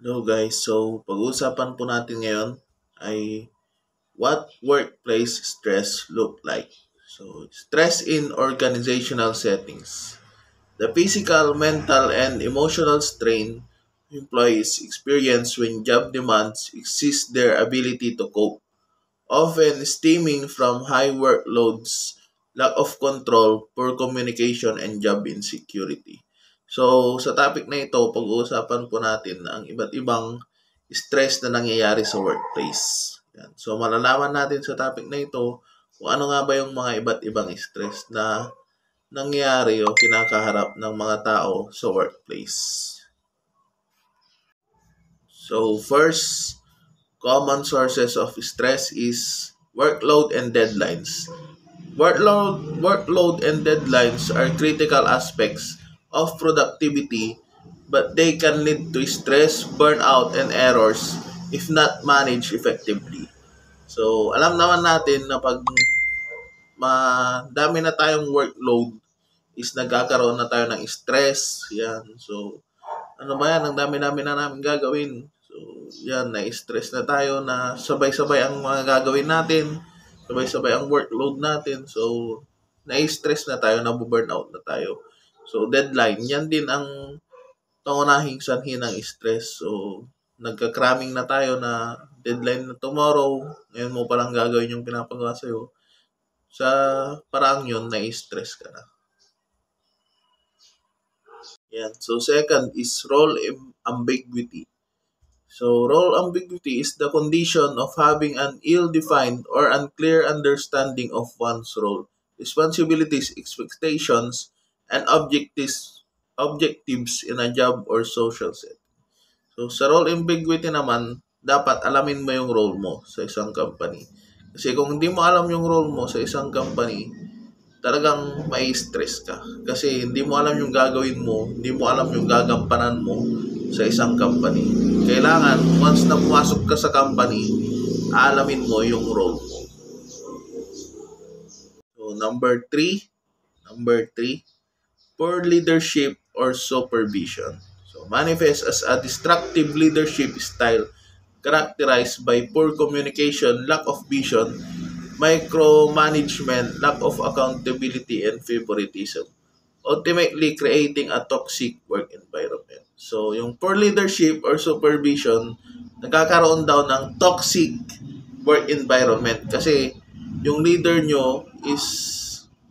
Hello guys, so pag-uusapan po natin ngayon ay what workplace stress look like. So, stress in organizational settings. The physical, mental, and emotional strain employees experience when job demands exceed their ability to cope, often stemming from high workloads, lack of control, poor communication, and job insecurity. So, sa topic na ito, pag-uusapan po natin ang iba't ibang stress na nangyayari sa workplace. Yan. So, malalaman natin sa topic na ito kung ano nga ba yung mga iba't ibang stress na nangyayari o kinakaharap ng mga tao sa workplace. So, first, common sources of stress is workload and deadlines. Workload and deadlines are critical aspects of productivity, but they can lead to stress, burnout, and errors if not managed effectively. So, alam naman natin na pag madami na tayong workload is nagkakaroon na tayo ng stress. Yan. So, ano ba yan? Ang dami-dami na namin gagawin. So, yan, na-stress na tayo na sabay-sabay ang mga gagawin natin. Sabay-sabay ang workload natin. So, na-stress na tayo, nabu-burnout na tayo. So, deadline. Yan din ang pangunahing sanhi ng stress. So, nagka-cramming na tayo na deadline na tomorrow. Ngayon mo palang gagawin yung pinapagawa sa'yo. Sa paraang yun, na-stress ka na. Yan. So, second is ambiguity. So, role ambiguity is the condition of having an ill-defined or unclear understanding of one's role, responsibilities, expectations, and objectives in a job or social set. So, sa role ambiguity naman, dapat alamin mo yung role mo sa isang company. Kasi kung hindi mo alam yung role mo sa isang company, talagang may stress ka. Kasi hindi mo alam yung gagawin mo, hindi mo alam yung gagampanan mo sa isang company. Kailangan, once na pumasok ka sa company, alamin mo yung role mo. So, number three, poor leadership or supervision. So, manifests as a destructive leadership style characterized by poor communication, lack of vision, micromanagement, lack of accountability, and favoritism, ultimately creating a toxic work environment. So, yung poor leadership or supervision, nagkakaroon daw ng toxic work environment kasi yung leader nyo is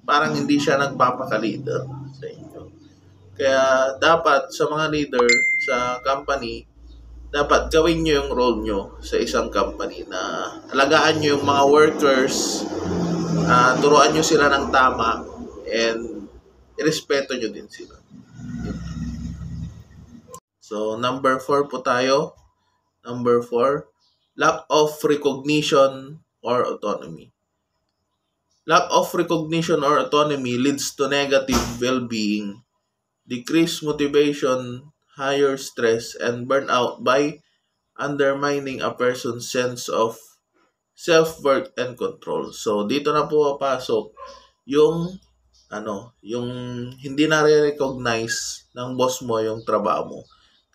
parang hindi siya nagpapaka-leader sa inyo. Kaya dapat sa mga leader sa company, dapat gawin nyo yung role nyo sa isang company na alagaan nyo yung mga workers, turuan nyo sila ng tama, and irespeto nyo din sila. So, number 4 po tayo. Number 4, lack of recognition or autonomy. Lack of recognition or autonomy leads to negative well-being, decreased motivation, higher stress, and burnout by undermining a person's sense of self-worth and control. So, dito na po papasok yung yung hindi na-recognize ng boss mo yung trabaho mo.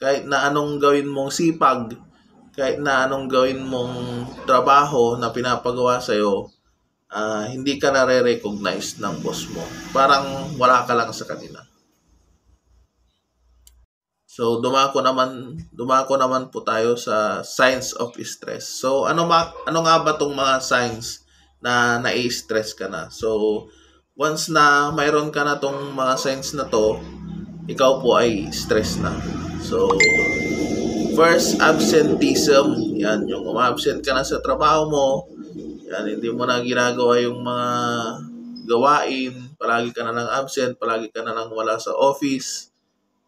Kahit na anong gawin mong sipag, kahit na anong gawin mong trabaho na pinapagawa sa'yo, hindi ka na-recognize ng boss mo. Parang wala ka lang sa kanila. So, dumako naman po tayo sa signs of stress. So, ano nga ba tong mga signs na nai-stress ka na? So, once na mayroon ka na tong mga signs na to, ikaw po ay stress na. So, first, absenteeism. Yan, yung umabsent ka na sa trabaho mo. Yan, hindi mo na ginagawa yung mga gawain. Palagi ka na lang absent, palagi ka na lang wala sa office.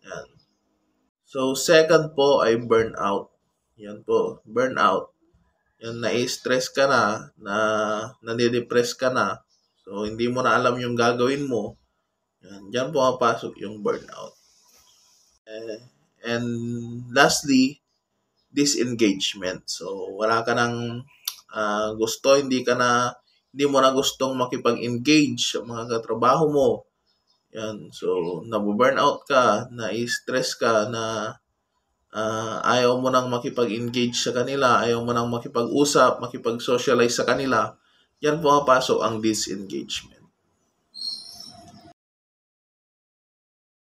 Yan. So, second po ay burnout. Yan po, burnout. Yan, na-stress ka na nade-depress ka na. So, hindi mo na alam yung gagawin mo. Yan, dyan po mapasok yung burnout. And lastly, disengagement. So, wala ka nang gusto, hindi mo na gustong makipag-engage sa mga katrabaho mo. Yan. So, nabu-burnout ka, na-stress ka, na ayaw mo nang makipag-engage sa kanila, ayaw mo nang makipag-usap, makipag-socialize sa kanila, yan pumapasok ang disengagement.